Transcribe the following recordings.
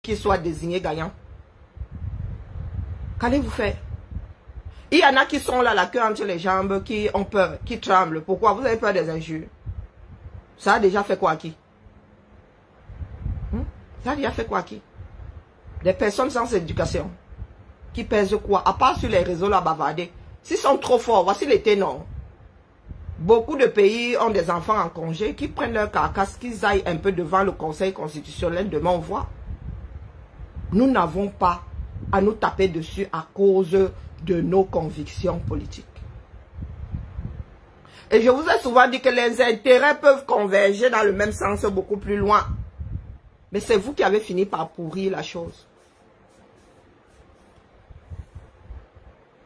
qui soit désigné gagnant. Qu'allez-vous faire? Il y en a qui sont là, la queue entre les jambes, qui ont peur, qui tremblent. Pourquoi? Vous avez peur des injures. Ça a déjà fait quoi à qui? Ça a déjà fait quoi à qui? Des personnes sans éducation. Qui pèsent quoi? À part sur les réseaux là bavarder. S'ils sont trop forts, voici les ténors. Beaucoup de pays ont des enfants en congé qui prennent leur carcasse, qu'ils aillent un peu devant le Conseil constitutionnel, demain on voit. Nous n'avons pas à nous taper dessus à cause de nos convictions politiques. Et je vous ai souvent dit que les intérêts peuvent converger dans le même sens beaucoup plus loin. Mais c'est vous qui avez fini par pourrir la chose.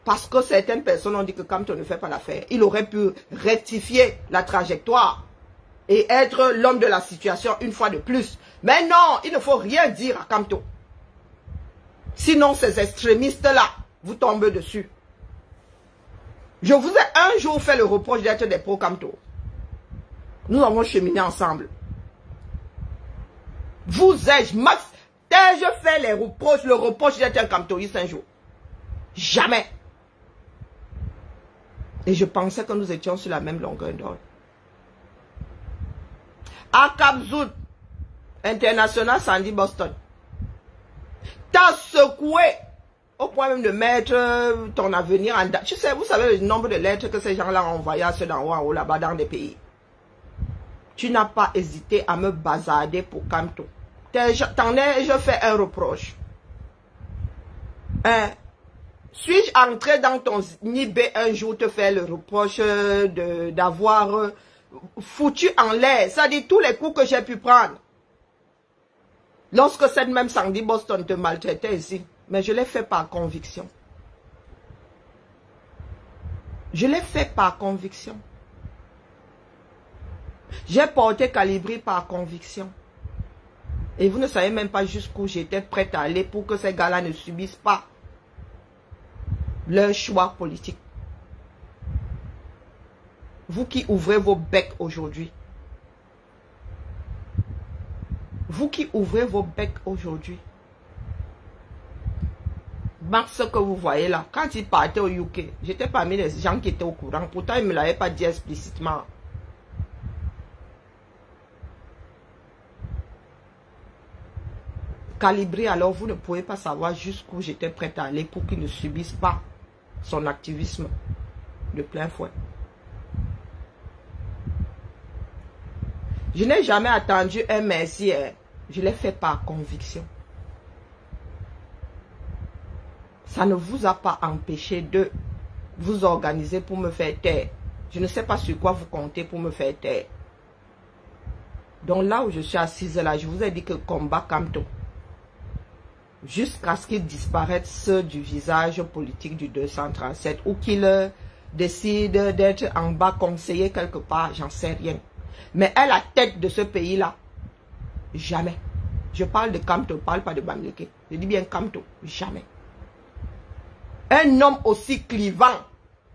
Parce que certaines personnes ont dit que Kamto ne fait pas l'affaire, il aurait pu rectifier la trajectoire et être l'homme de la situation une fois de plus. Mais non, il ne faut rien dire à Kamto. Sinon, ces extrémistes-là vous tombent dessus. Je vous ai un jour fait le reproche d'être des pro-Kamto. Nous avons cheminé ensemble. Vous ai-je, Max, t'ai-je fait le reproche d'être un Kamtoïste un jour? Jamais. Et je pensais que nous étions sur la même longueur d'onde. À Cap-Zout, International Sandy Boston, t'as secoué au point même de mettre ton avenir en date. Tu sais, vous savez le nombre de lettres que ces gens-là ont envoyées à ceux d'en haut, en haut, là-bas, dans des pays. Tu n'as pas hésité à me bazarder pour Kamto. T'en ai-je fait un reproche? Hein? Suis-je entré dans ton Nibé un jour te faire le reproche d'avoir foutu en l'air, ça dit tous les coups que j'ai pu prendre. Lorsque cette même Sandy Boston te maltraitait ici, mais je l'ai fait par conviction. Je l'ai fait par conviction. J'ai porté Calibri par conviction. Et vous ne savez même pas jusqu'où j'étais prête à aller pour que ces gars-là ne subissent pas leur choix politique. Vous qui ouvrez vos becs aujourd'hui. Vous qui ouvrez vos becs aujourd'hui. Max, ce que vous voyez là, quand il partait au UK, j'étais parmi les gens qui étaient au courant. Pourtant, il ne me l'avait pas dit explicitement. Calibri, alors vous ne pouvez pas savoir jusqu'où j'étais prête à aller pour qu'il ne subisse pas son activisme de plein fouet. Je n'ai jamais attendu un merci, je l'ai fait par conviction. Ça ne vous a pas empêché de vous organiser pour me faire taire. Je ne sais pas sur quoi vous comptez pour me faire taire. Donc là où je suis assise là, je vous ai dit que combat Kamto. Jusqu'à ce qu'il disparaisse du visage politique du 237 ou qu'il décide d'être en bas conseiller quelque part, j'en sais rien. Mais à la tête de ce pays-là, jamais. Je parle de Kamto, je ne parle pas de Bamileke. Je dis bien Kamto, jamais. Un homme aussi clivant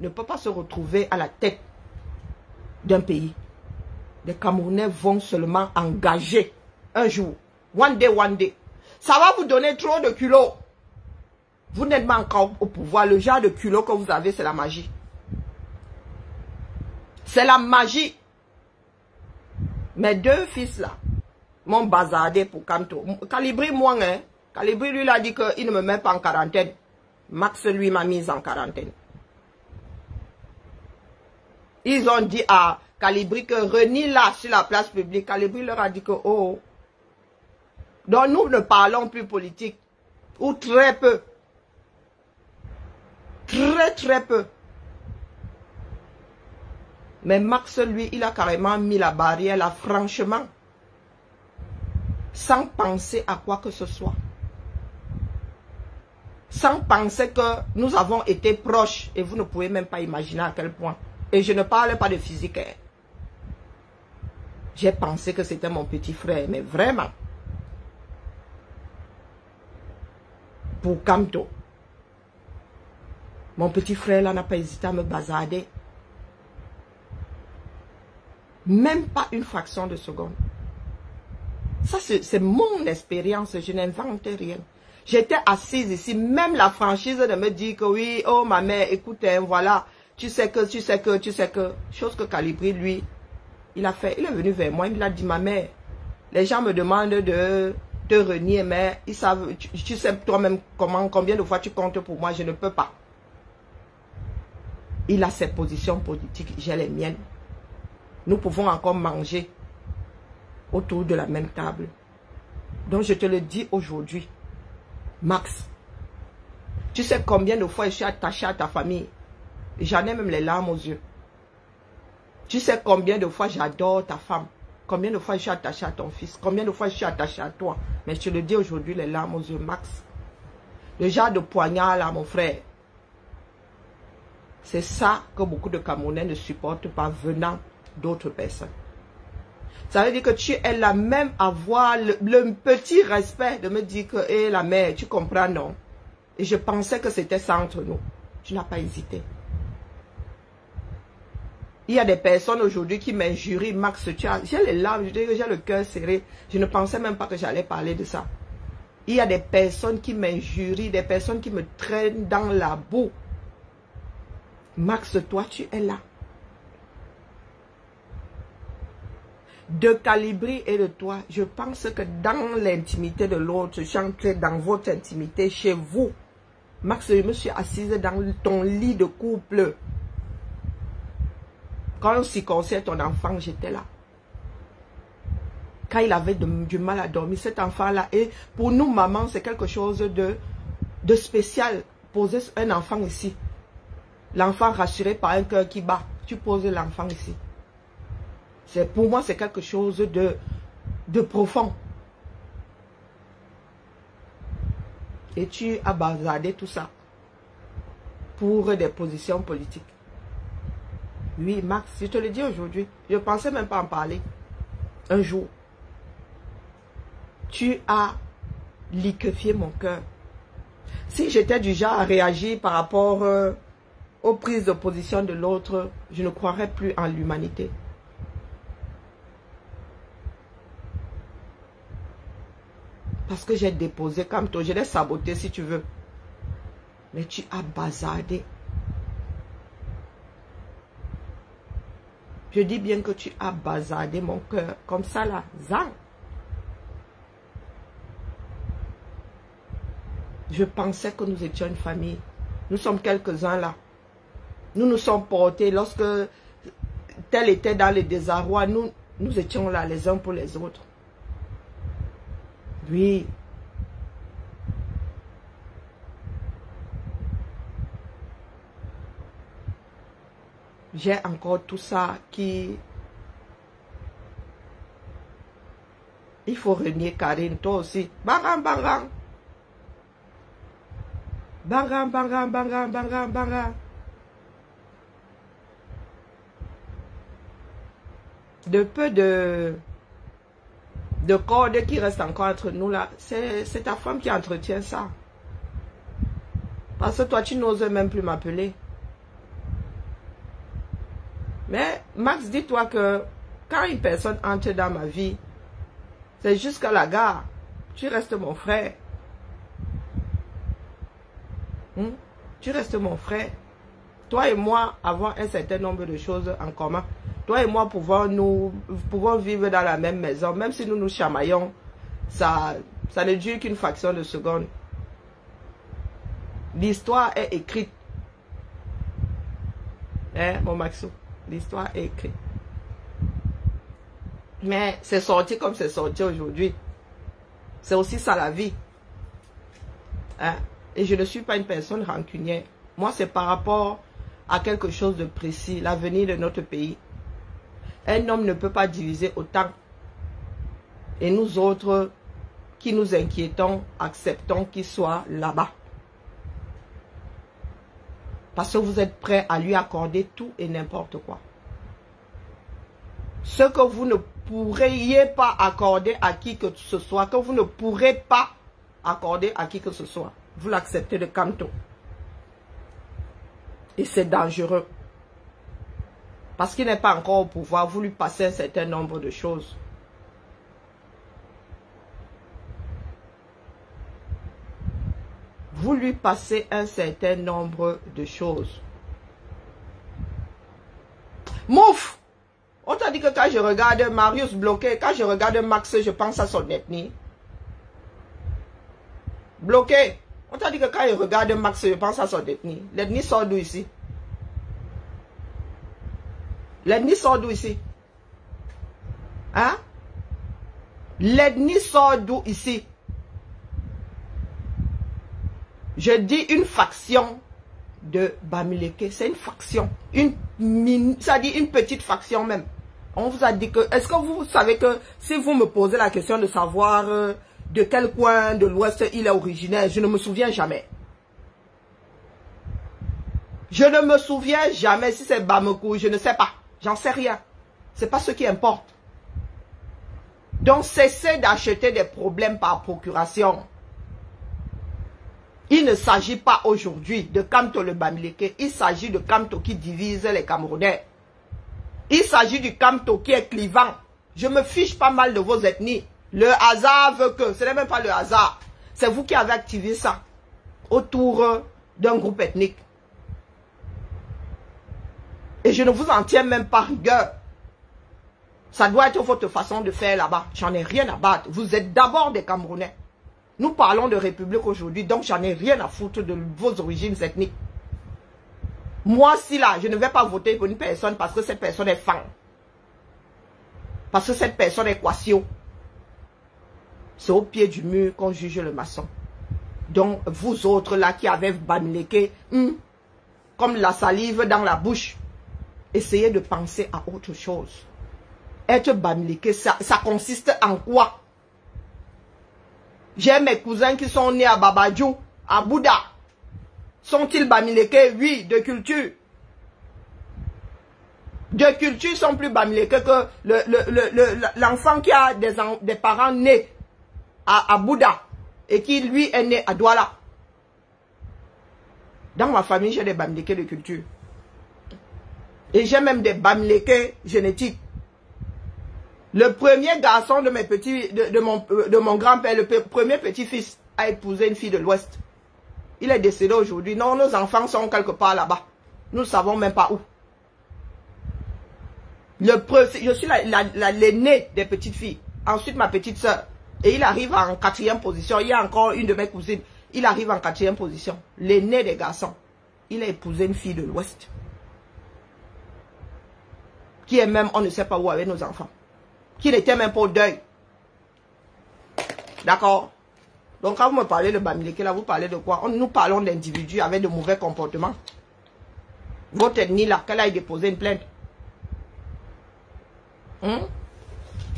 ne peut pas se retrouver à la tête d'un pays. Les Camerounais vont seulement engager un jour. One day. Ça va vous donner trop de culot. Vous n'êtes pas encore au pouvoir. Le genre de culot que vous avez, c'est la magie. C'est la magie. Mes deux fils là m'ont bazardé pour Kamto. Calibri, moi, hein. Calibri, lui, il a dit qu'il ne me met pas en quarantaine. Max, lui, m'a mise en quarantaine. Ils ont dit à Calibri que Reni là sur la place publique. Calibri leur a dit que oh. Donc nous ne parlons plus politique. Ou très peu. Très peu. Mais Max, lui, il a carrément mis la barrière là, franchement. Sans penser à quoi que ce soit. Sans penser que nous avons été proches. Et vous ne pouvez même pas imaginer à quel point. Et je ne parle pas de physique. Hein. J'ai pensé que c'était mon petit frère. Mais vraiment. Pour Kamto. Mon petit frère là n'a pas hésité à me bazarder. Même pas une fraction de seconde. Ça, c'est mon expérience. Je n'invente rien. J'étais assise ici. Même la franchise de me dire que oui, oh ma mère, écoute, hein, voilà. Tu sais que. Chose que Calibri, lui, il a fait. Il est venu vers moi. Il m'a dit, ma mère, les gens me demandent de te renier, mais ils savent, tu sais toi-même combien de fois tu comptes pour moi. Je ne peux pas. Il a ses positions politiques. J'ai les miennes. Nous pouvons encore manger autour de la même table. Donc je te le dis aujourd'hui, Max, tu sais combien de fois je suis attachée à ta famille. J'en ai même les larmes aux yeux. Tu sais combien de fois j'adore ta femme. Combien de fois je suis attachée à ton fils. Combien de fois je suis attachée à toi. Mais je te le dis aujourd'hui, les larmes aux yeux, Max. Le genre de poignard là, mon frère. C'est ça que beaucoup de Camerounais ne supportent pas venant d'autres personnes. Ça veut dire que tu es là même à avoir le petit respect de me dire que, hé, la mère, tu comprends, non? Et je pensais que c'était ça entre nous. Tu n'as pas hésité. Il y a des personnes aujourd'hui qui m'injurient, Max, j'ai les larmes, j'ai le cœur serré. Je ne pensais même pas que j'allais parler de ça. Il y a des personnes qui m'injurient, des personnes qui me traînent dans la boue. Max, toi, tu es là. De Calibri et de toi, je pense que dans l'intimité de l'autre, je suis entrée dans votre intimité chez vous. Max, je me suis assise dans ton lit de couple. Quand on circoncisait ton enfant, j'étais là. Quand il avait du mal à dormir, cet enfant-là, et pour nous, maman, c'est quelque chose de spécial. Poser un enfant ici. L'enfant rassuré par un cœur qui bat. Tu poses l'enfant ici. Pour moi, c'est quelque chose de profond. Et tu as bazardé tout ça pour des positions politiques. Oui, Max, je te le dis aujourd'hui. Je ne pensais même pas en parler. Un jour, tu as liquéfié mon cœur. Si j'étais du genre à réagir par rapport aux prises de position de l'autre, je ne croirais plus en l'humanité. Parce que j'ai déposé comme toi. Je l'ai saboté si tu veux. Mais tu as bazardé. Je dis bien que tu as bazardé mon cœur. Comme ça là. Zang. Je pensais que nous étions une famille. Nous sommes quelques-uns là. Nous nous sommes portés. Lorsque tel était dans le désarroi, nous étions là les uns pour les autres. Oui. J'ai encore tout ça qui... Il faut renier Karine, toi aussi. Bangam, bangam. Bangam, bangam, bangam, bangam, bangam. De peu de cordes qui restent encore entre nous là, c'est ta femme qui entretient ça. Parce que toi, tu n'oses même plus m'appeler. Mais Max, dis-toi que quand une personne entre dans ma vie, c'est jusqu'à la gare. Tu restes mon frère. Tu restes mon frère. Toi et moi avons un certain nombre de choses en commun. Toi et moi pouvons vivre dans la même maison. Même si nous nous chamaillons, ça ne dure qu'une fraction de seconde. L'histoire est écrite. Hein, mon Maxou? L'histoire est écrite. Mais c'est sorti comme c'est sorti aujourd'hui. C'est aussi ça la vie. Hein? Et je ne suis pas une personne rancunière. Moi, c'est par rapport à quelque chose de précis, l'avenir de notre pays. Un homme ne peut pas diviser autant. Et nous autres, qui nous inquiétons, acceptons qu'il soit là-bas. Parce que vous êtes prêts à lui accorder tout et n'importe quoi. Ce que vous ne pourriez pas accorder à qui que ce soit, que vous ne pourrez pas accorder à qui que ce soit, vous l'acceptez de canto. Et c'est dangereux. Parce qu'il n'est pas encore au pouvoir, vous lui passez un certain nombre de choses. vous lui passez un certain nombre de choses. Mouf! On t'a dit que quand je regarde Marius bloqué, quand je regarde Max, je pense à son ethnie. Bloqué. On t'a dit que quand je regarde Max, je pense à son ethnie. L'ethnie sort d'où ici? L'ethnie sort d'où ici? Hein? L'ethnie sort d'où ici? Je dis une faction de Bamileke. C'est une faction. Ça dit une petite faction même. On vous a dit que... Est-ce que vous savez que si vous me posez la question de savoir de quel coin de l'Ouest il est originaire, je ne me souviens jamais. Je ne me souviens jamais si c'est Bamako, je ne sais pas. J'en sais rien. C'est pas ce qui importe. Donc cessez d'acheter des problèmes par procuration. Il ne s'agit pas aujourd'hui de Kamto le Bamileke. Il s'agit de Kamto qui divise les Camerounais. Il s'agit du Kamto qui est clivant. Je me fiche pas mal de vos ethnies. Le hasard veut que... Ce n'est même pas le hasard. C'est vous qui avez activé ça. Autour d'un groupe ethnique. Et je ne vous en tiens même pas rigueur. Ça doit être votre façon de faire là-bas. J'en ai rien à battre. Vous êtes d'abord des Camerounais. Nous parlons de République aujourd'hui, donc j'en ai rien à foutre de vos origines ethniques. Moi, si là, je ne vais pas voter pour une personne parce que cette personne est fan. Parce que cette personne est quasio. C'est au pied du mur qu'on juge le maçon. Donc, vous autres là qui avez Bamileke, comme la salive dans la bouche, essayez de penser à autre chose. Être Bamileke, ça consiste en quoi? J'ai mes cousins qui sont nés à Babadjou, à Bouddha. Sont-ils Bamileke? Oui, de culture. De culture, ils sont plus Bamileke que l'enfant qui a des parents nés à Bouddha et qui, lui, est né à Douala. Dans ma famille, j'ai des Bamileke de culture. Et j'ai même des Bamileke génétiques. Le premier garçon de mes petits, de mon grand-père, le premier petit-fils, a épousé une fille de l'Ouest. Il est décédé aujourd'hui. Non, nos enfants sont quelque part là-bas. Nous ne savons même pas où. Je suis l'aîné des petites filles. Ensuite, ma petite soeur. Et il arrive en 4e position. Il y a encore une de mes cousines. Il arrive en 4e position. L'aîné des garçons. Il a épousé une fille de l'Ouest. Qui est même, on ne sait pas où avec nos enfants. Qui n'était même pas au deuil. D'accord? Donc quand vous me parlez de Bamileke, là, vous parlez de quoi? Nous parlons d'individus avec de mauvais comportements. Votre ethnie, là, qu'elle aille déposer une plainte.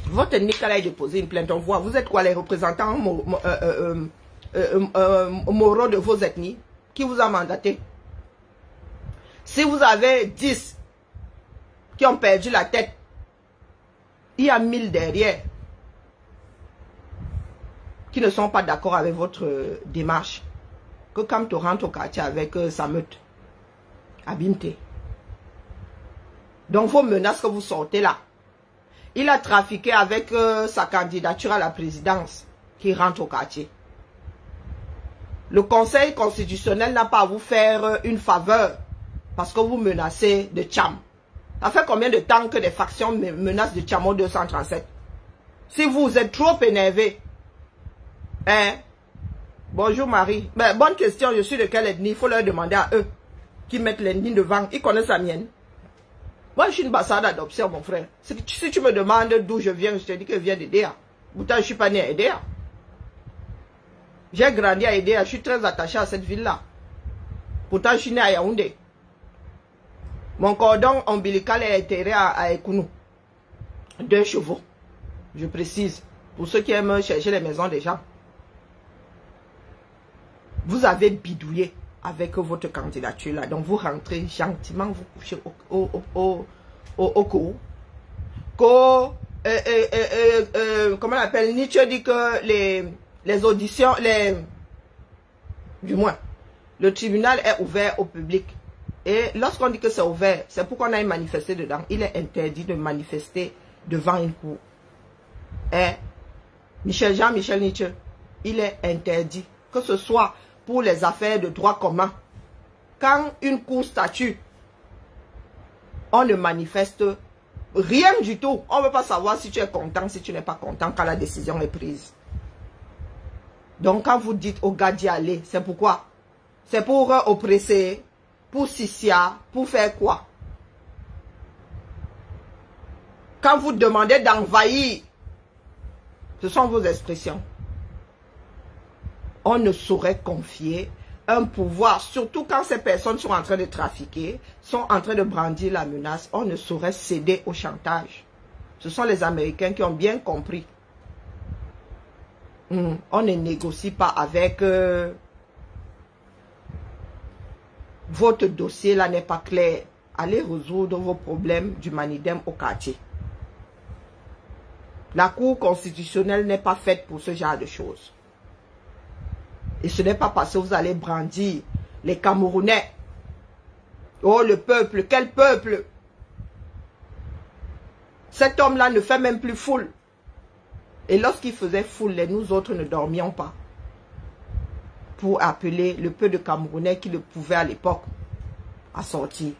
Votre ethnie, qu'elle aille déposer une plainte. On voit, vous êtes quoi, les représentants moraux de vos ethnies? Qui vous a mandaté? Si vous avez 10 qui ont perdu la tête, il y a 1000 derrière qui ne sont pas d'accord avec votre démarche. Que quand tu rentres au quartier avec sa meute, abîme-t. Donc vos menaces que vous sortez là, il a trafiqué avec sa candidature à la présidence qui rentre au quartier. Le Conseil constitutionnel n'a pas à vous faire une faveur parce que vous menacez de Tcham. Ça fait combien de temps que des factions menacent de Tchamo 237? Si vous êtes trop énervé, hein? Bonjour Marie. Ben, bonne question, je suis de quelle ethnie? Il faut leur demander à eux qui mettent l'ethnie devant. Ils connaissent la mienne. Moi, je suis une bassade d'adoption, mon frère. Si tu me demandes d'où je viens, je te dis que je viens d'Edea. Pourtant, je ne suis pas né à Edea. J'ai grandi à Edea. Je suis très attaché à cette ville-là. Pourtant, je suis né à Yaoundé. Mon cordon ombilical est enterré à Ekounou. 2 chevaux. Je précise. Pour ceux qui aiment chercher les maisons des gens. Vous avez bidouillé avec votre candidature là. Donc vous rentrez gentiment, vous couchez au cours. Comment on appelle? Nietzsche dit que les auditions, du moins, le tribunal est ouvert au public. Et lorsqu'on dit que c'est ouvert, c'est pour qu'on aille manifester dedans. Il est interdit de manifester devant une cour. Et Jean-Michel Nietzsche, il est interdit. Que ce soit pour les affaires de droit commun. Quand une cour statue, on ne manifeste rien du tout. On ne veut pas savoir si tu es content, si tu n'es pas content quand la décision est prise. Donc quand vous dites au gars d'y aller, c'est pourquoi? C'est pour oppresser, pour sissia, pour faire quoi? Quand vous demandez d'envahir, ce sont vos expressions. On ne saurait confier un pouvoir, surtout quand ces personnes sont en train de trafiquer, sont en train de brandir la menace, on ne saurait céder au chantage. Ce sont les Américains qui ont bien compris. On ne négocie pas avec... votre dossier là n'est pas clair. Allez résoudre vos problèmes du Manidem au quartier. La Cour constitutionnelle n'est pas faite pour ce genre de choses. Et ce n'est pas parce que vous allez brandir les Camerounais. Oh, le peuple, quel peuple! Cet homme-là ne fait même plus foule. Et lorsqu'il faisait foule, nous autres ne dormions pas. Pour appeler le peu de Camerounais qui le pouvaient à l'époque à sortir.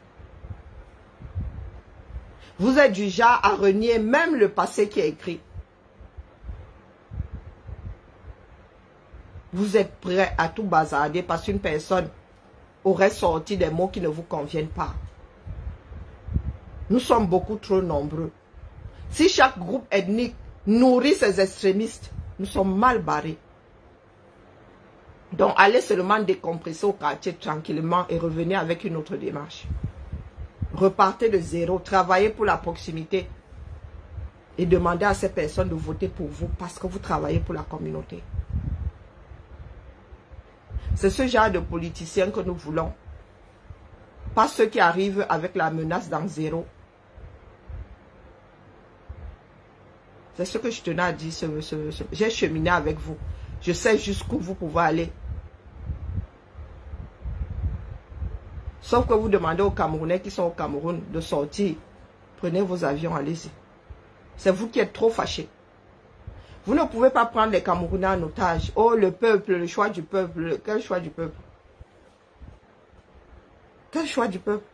Vous êtes du genre à renier même le passé qui est écrit. Vous êtes prêt à tout bazarder parce qu'une personne aurait sorti des mots qui ne vous conviennent pas. Nous sommes beaucoup trop nombreux. Si chaque groupe ethnique nourrit ses extrémistes, nous sommes mal barrés. Donc, allez seulement décompresser au quartier tranquillement et revenez avec une autre démarche. Repartez de zéro, travaillez pour la proximité et demandez à ces personnes de voter pour vous parce que vous travaillez pour la communauté. C'est ce genre de politiciens que nous voulons. Pas ceux qui arrivent avec la menace dans zéro. C'est ce que je tenais à dire. J'ai cheminé avec vous. Je sais jusqu'où vous pouvez aller. Sauf que vous demandez aux Camerounais qui sont au Cameroun de sortir. Prenez vos avions, allez-y. C'est vous qui êtes trop fâchés. Vous ne pouvez pas prendre les Camerounais en otage. Oh, le peuple, le choix du peuple. Quel choix du peuple? Quel choix du peuple?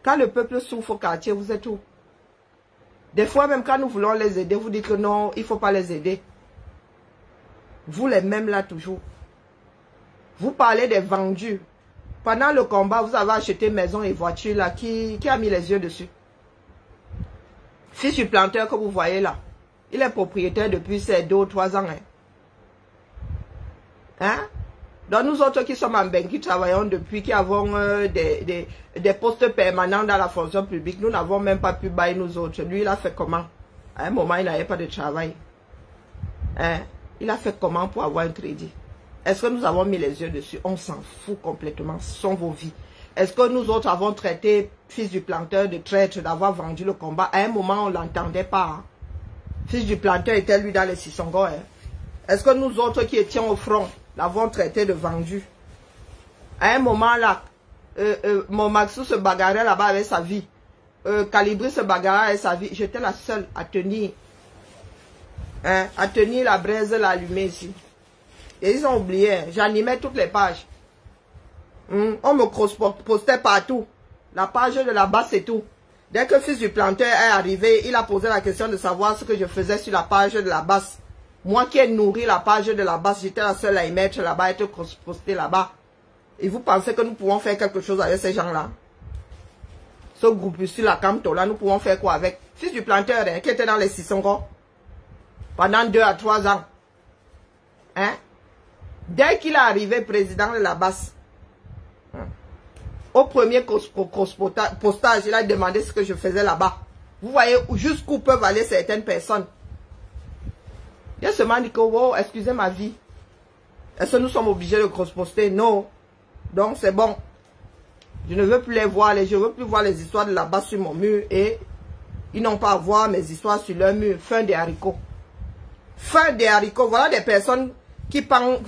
Quand le peuple souffre au quartier, vous êtes où? Des fois, même quand nous voulons les aider, vous dites que non, il ne faut pas les aider. Vous les mêmes là toujours. Vous parlez des vendus. Pendant le combat, vous avez acheté maison et voiture là. Qui a mis les yeux dessus? Fils du planteur que vous voyez là. Il est propriétaire depuis ces 2 ou 3 ans. Hein? Donc nous autres qui sommes en Bengue, qui travaillons depuis, qui avons des postes permanents dans la fonction publique, nous n'avons même pas pu bailler nous autres. Lui, il a fait comment? À un moment, il n'avait pas de travail. Hein? Il a fait comment pour avoir un crédit? Est-ce que nous avons mis les yeux dessus? On s'en fout complètement. Ce sont vos vies. Est-ce que nous autres avons traité fils du planteur de traître, d'avoir vendu le combat? À un moment, on ne l'entendait pas. Hein? Fils du planteur était lui dans les Sissongo. Hein? Est-ce que nous autres qui étions au front l'avons traité de vendu? À un moment là, mon Maxou se bagarrait là-bas avec sa vie. Calibri se bagarrait avec sa vie. J'étais la seule à tenir. Hein, à tenir la braise, l'allumer ici. Et ils ont oublié. J'animais toutes les pages. On me postait partout. La page de la basse et tout. Dès que fils du planteur est arrivé, il a posé la question de savoir ce que je faisais sur la page de la basse. Moi qui ai nourri la page de la basse, j'étais la seule à y mettre là-bas, être posté là-bas. Et vous pensez que nous pouvons faire quelque chose avec ces gens-là? Ce groupe ici, la Camto, là, nous pouvons faire quoi avec? Fils du planteur, hein, qui était dans les Sissongo pendant 2 à 3 ans. Hein? Dès qu'il est arrivé président de la basse, au premier postage, il a demandé ce que je faisais là-bas. Vous voyez jusqu'où peuvent aller certaines personnes. Il a seulement dit que, wow, excusez ma vie. Est-ce que nous sommes obligés de cross-poster? Non. Donc c'est bon. Je ne veux plus les voir. Je ne veux plus voir les histoires de là-bas sur mon mur. Et ils n'ont pas à voir mes histoires sur leur mur. Fin des haricots. Fin des haricots. Voilà des personnes qui pensent...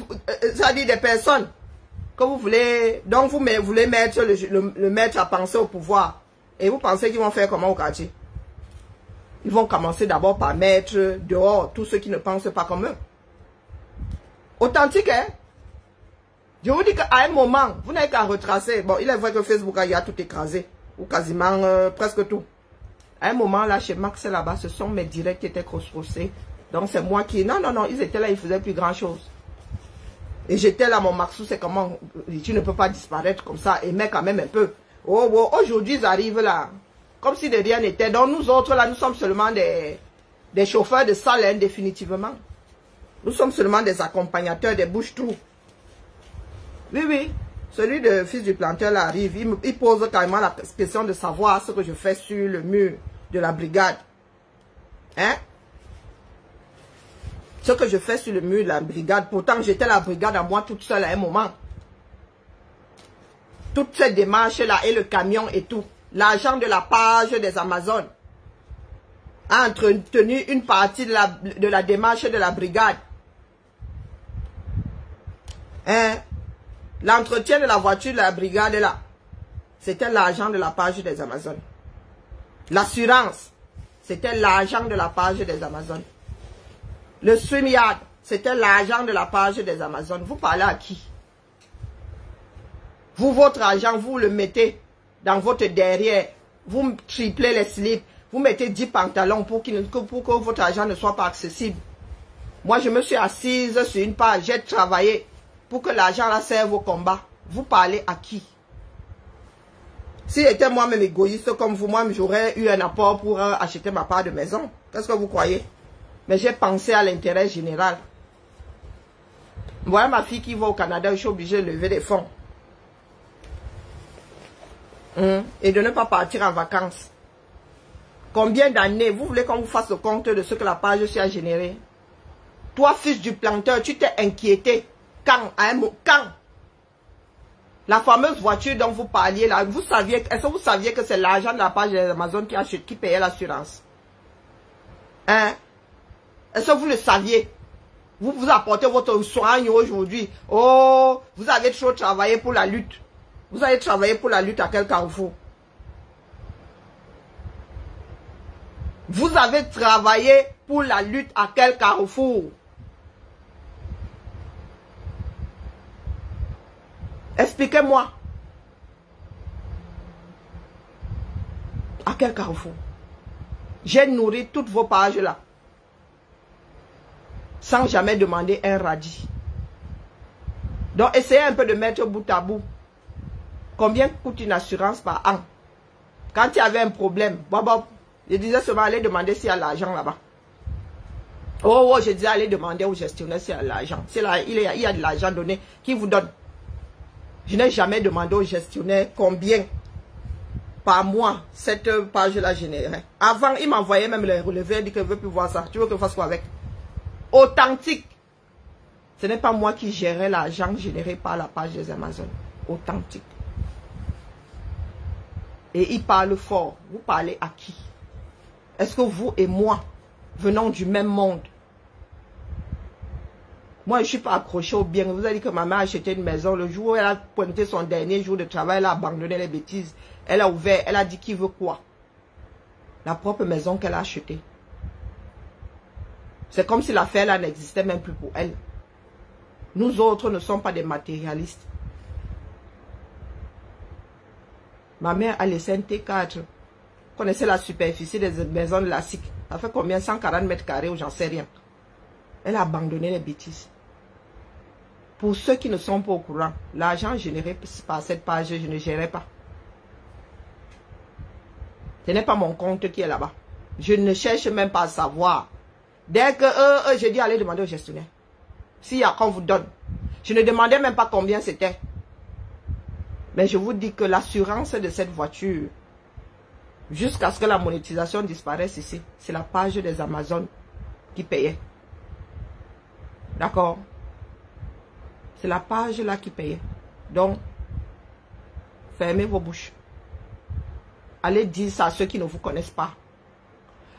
ça dit des personnes que vous voulez... Donc vous voulez mettre le maître à penser au pouvoir. Et vous pensez qu'ils vont faire comment au quartier? Ils vont commencer d'abord par mettre dehors tous ceux qui ne pensent pas comme eux. Authentique, hein? Je vous dis qu'à un moment, vous n'avez qu'à retracer. Bon, il est vrai que Facebook a tout écrasé. Ou quasiment presque tout. À un moment, là, chez Max, là-bas, ce sont mes directs qui étaient cross-crossés. Donc, c'est moi qui... Non, non, non, ils étaient là, ils faisaient plus grand-chose. Et j'étais là, mon Maxou, c'est comment... Tu ne peux pas disparaître comme ça. Et mais quand même un peu. Oh, oh, aujourd'hui, ils arrivent là. Comme si de rien n'était. Donc, nous autres, là, nous sommes seulement des chauffeurs de salle, hein, définitivement. Nous sommes seulement des accompagnateurs, des bouches-trous. Oui, oui. Celui de fils du planteur là arrive. Il pose carrément la question de savoir ce que je fais sur le mur de la brigade. Hein? Ce que je fais sur le mur de la brigade. Pourtant, j'étais la brigade à moi toute seule à un moment. Toute cette démarche là et le camion et tout. L'argent de la page des Amazones a entretenu une partie de la démarche de la brigade. Hein? L'entretien de la voiture de la brigade là, c'était l'argent de la page des Amazones. L'assurance, c'était l'argent de la page des Amazones. Le StreamYard, c'était l'argent de la page des Amazones. Vous parlez à qui? Vous, votre argent, vous le mettez dans votre derrière. Vous triplez les slips. Vous mettez 10 pantalons pour que votre argent ne soit pas accessible. Moi, je me suis assise sur une page. J'ai travaillé pour que l'argent là serve au combat. Vous parlez à qui? Si j'étais moi-même égoïste comme vous, moi, j'aurais eu un apport pour acheter ma part de maison. Qu'est-ce que vous croyez? Mais j'ai pensé à l'intérêt général. Vous voyez ma fille qui va au Canada, je suis obligé de lever des fonds. Et de ne pas partir en vacances. Combien d'années vous voulez qu'on vous fasse le compte de ce que la page a généré? Toi, fils du planteur, tu t'es inquiété. Quand? La fameuse voiture dont vous parliez là, est-ce que vous saviez que c'est l'argent de la page d'Amazon qui payait l'assurance? Hein? Est-ce que vous le saviez? Vous apportez votre soigne aujourd'hui. Oh, vous avez trop travaillé pour la lutte. Vous avez travaillé pour la lutte à quel carrefour? Vous avez travaillé pour la lutte à quel carrefour? Expliquez-moi. À quel carrefour? J'ai nourri toutes vos pages là. Sans jamais demander un radis. Donc essayez un peu de mettre bout à bout. Combien coûte une assurance par an? Quand il y avait un problème, je disais seulement aller demander s'il y a l'argent là-bas. Oh, je disais aller demander au gestionnaire s'il y a l'argent. Il y a de l'argent donné, qui vous donne? Je n'ai jamais demandé au gestionnaire combien par mois cette page-là générait. Avant, il m'envoyait même les relevés, il dit que je ne veux plus voir ça. Tu veux que je fasse quoi avec? Authentique. Ce n'est pas moi qui gérais l'argent généré par la page des Amazones. Authentique. Et il parle fort. Vous parlez à qui? Est-ce que vous et moi venons du même monde? Moi, je ne suis pas accroché au bien. Vous avez dit que ma mère a acheté une maison. Le jour où elle a pointé son dernier jour de travail, elle a abandonné les bêtises. Elle a ouvert, elle a dit qui veut quoi? La propre maison qu'elle a achetée. C'est comme si l'affaire là n'existait même plus pour elle. Nous autres ne sommes pas des matérialistes. Ma mère a laissé un T4. Vous connaissez la superficie des maisons de la SIC. Ça fait combien? 140 mètres carrés ou j'en sais rien. Elle a abandonné les bêtises. Pour ceux qui ne sont pas au courant, l'argent généré par cette page, je ne gérais pas. Ce n'est pas mon compte qui est là-bas. Je ne cherche même pas à savoir. Dès que je dis allez demander au gestionnaire. S'il y a qu'on vous donne. Je ne demandais même pas combien c'était. Mais je vous dis que l'assurance de cette voiture, jusqu'à ce que la monétisation disparaisse ici, c'est la page des Amazones qui payait. D'accord? C'est la page là qui payait. Donc, fermez vos bouches. Allez dire ça à ceux qui ne vous connaissent pas.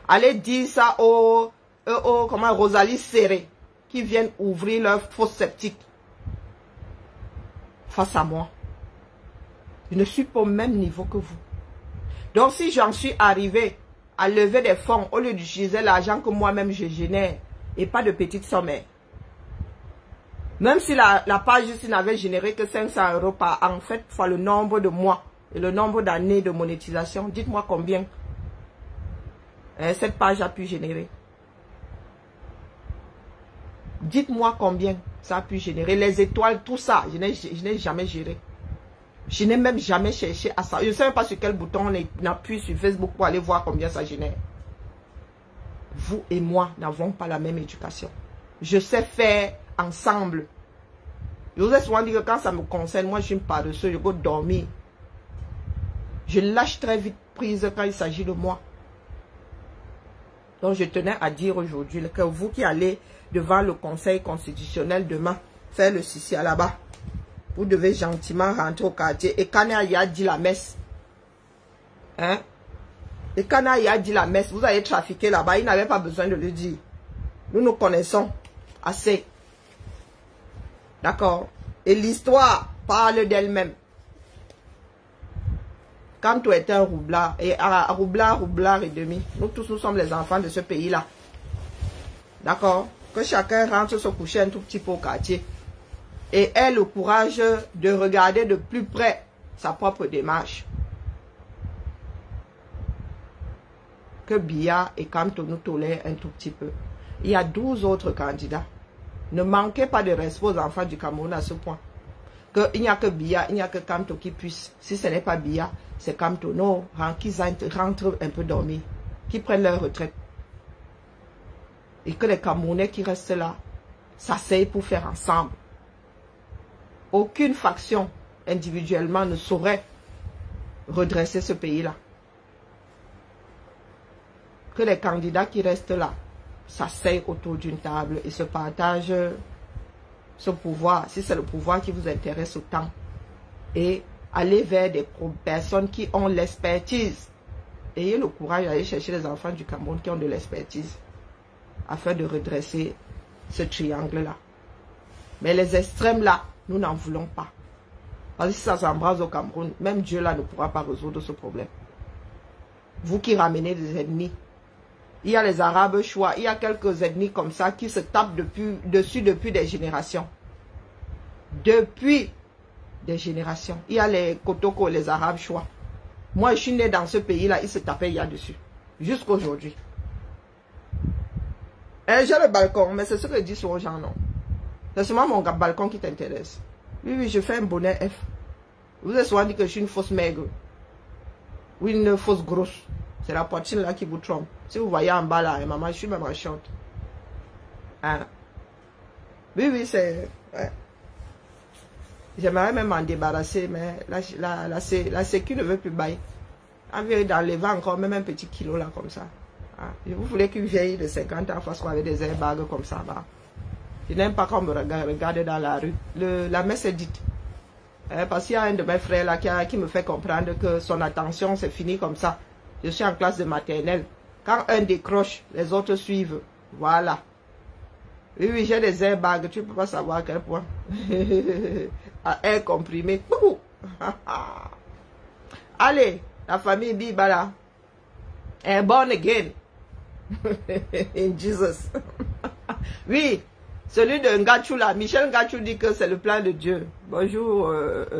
Allez dire ça aux Rosalie Serré qui viennent ouvrir leur fosse septique face à moi. Je ne suis pas au même niveau que vous. Donc, si j'en suis arrivé à lever des fonds au lieu d'utiliser l'argent que moi-même je génère et pas de petites sommes, Même si la page ici n'avait généré que 500 € par an, fait fois le nombre de mois et le nombre d'années de monétisation, dites-moi combien cette page a pu générer. Dites-moi combien ça a pu générer. Les étoiles, tout ça, je n'ai jamais géré. Je n'ai même jamais cherché à ça. Je ne sais même pas sur quel bouton on appuie sur Facebook pour aller voir combien ça génère. Vous et moi n'avons pas la même éducation. Je sais faire ensemble. Je vous ai souvent dit que quand ça me concerne, moi je suis une paresseuse, je peux dormir. Je lâche très vite prise quand il s'agit de moi. Donc je tenais à dire aujourd'hui que vous qui allez devant le Conseil constitutionnel demain, faire le sissi à là-bas, vous devez gentiment rentrer au quartier. Et Kana y a dit la messe. Hein? Et Kana y a dit la messe. Vous allez trafiquer là-bas. Il n'avait pas besoin de le dire. Nous nous connaissons assez. D'accord? Et l'histoire parle d'elle-même. Quand tu es un roublard, et roublard et demi, nous tous nous sommes les enfants de ce pays-là. D'accord? Que chacun rentre se coucher un tout petit peu au quartier. Et ait le courage de regarder de plus près sa propre démarche. Que Biya et Kamto nous tolèrent un tout petit peu. Il y a 12 autres candidats. Ne manquez pas de respect aux enfants du Cameroun à ce point. Il n'y a que Biya, il n'y a que Kamto qui puisse. Si ce n'est pas Biya, c'est Kamto. Non, qu'ils rentrent un peu dormir. Qui prennent leur retraite. Et que les Camerounais qui restent là s'asseyent pour faire ensemble. Aucune faction individuellement ne saurait redresser ce pays-là. Que les candidats qui restent là s'asseyent autour d'une table et se partagent ce pouvoir, si c'est le pouvoir qui vous intéresse autant, et aller vers des personnes qui ont l'expertise. Ayez le courage d'aller chercher les enfants du Cameroun qui ont de l'expertise afin de redresser ce triangle-là. Mais les extrêmes là, nous n'en voulons pas. Parce que si ça s'embrase au Cameroun, même Dieu là ne pourra pas résoudre ce problème. Vous qui ramenez des ennemis, il y a les Arabes choix, il y a quelques ennemis comme ça qui se tapent dessus depuis des générations. Depuis des générations. Il y a les Kotoko, les Arabes choix. Moi, je suis né dans ce pays-là, ils se tapaient là-dessus. Jusqu'à aujourd'hui. J'ai le balcon, mais c'est ce que je dis sur aux gens, non. C'est seulement mon balcon qui t'intéresse. Oui, je fais un bonnet F. Vous avez souvent dit que je suis une fausse maigre. Oui, une fausse grosse. C'est la poitrine là qui vous trompe. Si vous voyez en bas là, maman, je suis même en short. Hein? Oui, c'est... Ouais. J'aimerais même m'en débarrasser, mais la sécu ne veut plus bailler. Envie d'enlever encore même un petit kilo là comme ça. Hein? Vous voulez qu'une vieille de 50 ans fasse quoi avec des airbags comme ça bah? Je n'aime pas qu'on me regarde dans la rue. La messe est dite. Parce qu'il y a un de mes frères là qui me fait comprendre que son attention c'est fini comme ça. Je suis en classe de maternelle. Quand un décroche, les autres suivent. Voilà. Oui, j'ai des airbags. Tu ne peux pas savoir à quel point. À air comprimé. Allez, la famille Bibala est born again. In Jesus. Oui. Celui de Ngachou là, Michel Ngachou dit que c'est le plan de Dieu. Bonjour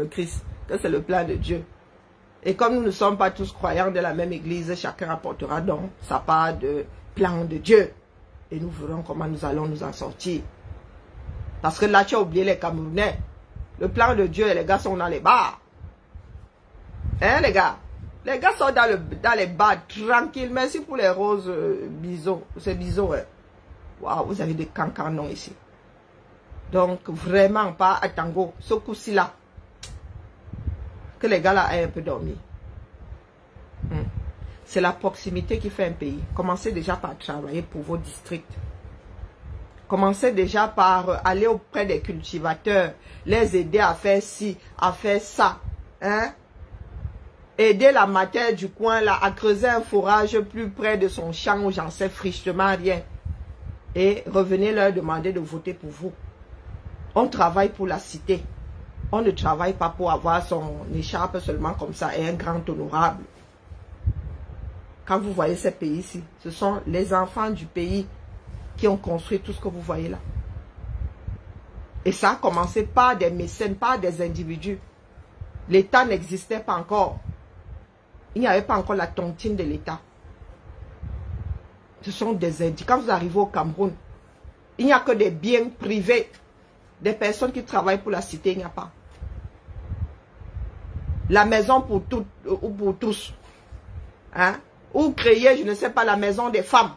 Chris, que c'est le plan de Dieu. Et comme nous ne sommes pas tous croyants de la même église, chacun apportera donc sa part de plan de Dieu. Et nous verrons comment nous allons nous en sortir. Parce que là, tu as oublié les Camerounais. Le plan de Dieu, les gars sont dans les bars. Hein les gars? Les gars sont dans les bars tranquilles. Merci pour les roses bisous. C'est bisous, ouais. Waouh, vous avez des cancanons ici. Donc, vraiment pas à tango. Ce coup-ci là. Que les gars là aient un peu dormi. C'est la proximité qui fait un pays. Commencez déjà par travailler pour vos districts. Commencez déjà par aller auprès des cultivateurs. Les aider à faire ci, à faire ça. Hein? Aider la matière du coin là à creuser un forage plus près de son champ où j'en sais frichement rien. Et revenez leur demander de voter pour vous. On travaille pour la cité. On ne travaille pas pour avoir son écharpe seulement comme ça et un grand honorable. Quand vous voyez ces pays-ci, ce sont les enfants du pays qui ont construit tout ce que vous voyez là. Et ça a commencé par des mécènes, par des individus. L'État n'existait pas encore. Il n'y avait pas encore la tontine de l'État. Ce sont des individus. Quand vous arrivez au Cameroun, il n'y a que des biens privés. Des personnes qui travaillent pour la cité, il n'y a pas. La maison pour toutes ou pour tous. Hein? Ou créer, je ne sais pas, la maison des femmes.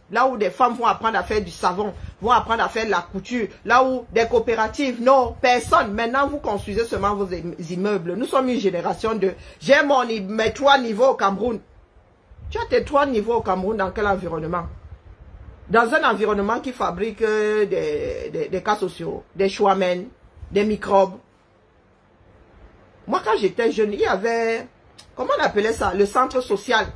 Là où des femmes vont apprendre à faire du savon, vont apprendre à faire de la couture. Là où des coopératives, non, personne. Maintenant, vous construisez seulement vos immeubles. Nous sommes une génération de... J'ai mes 3 niveaux au Cameroun. Tu as tes 3 niveaux au Cameroun dans quel environnement? Dans un environnement qui fabrique des cas sociaux, des chouamènes, des microbes. Moi, quand j'étais jeune, il y avait... Comment on appelait ça? Le centre social.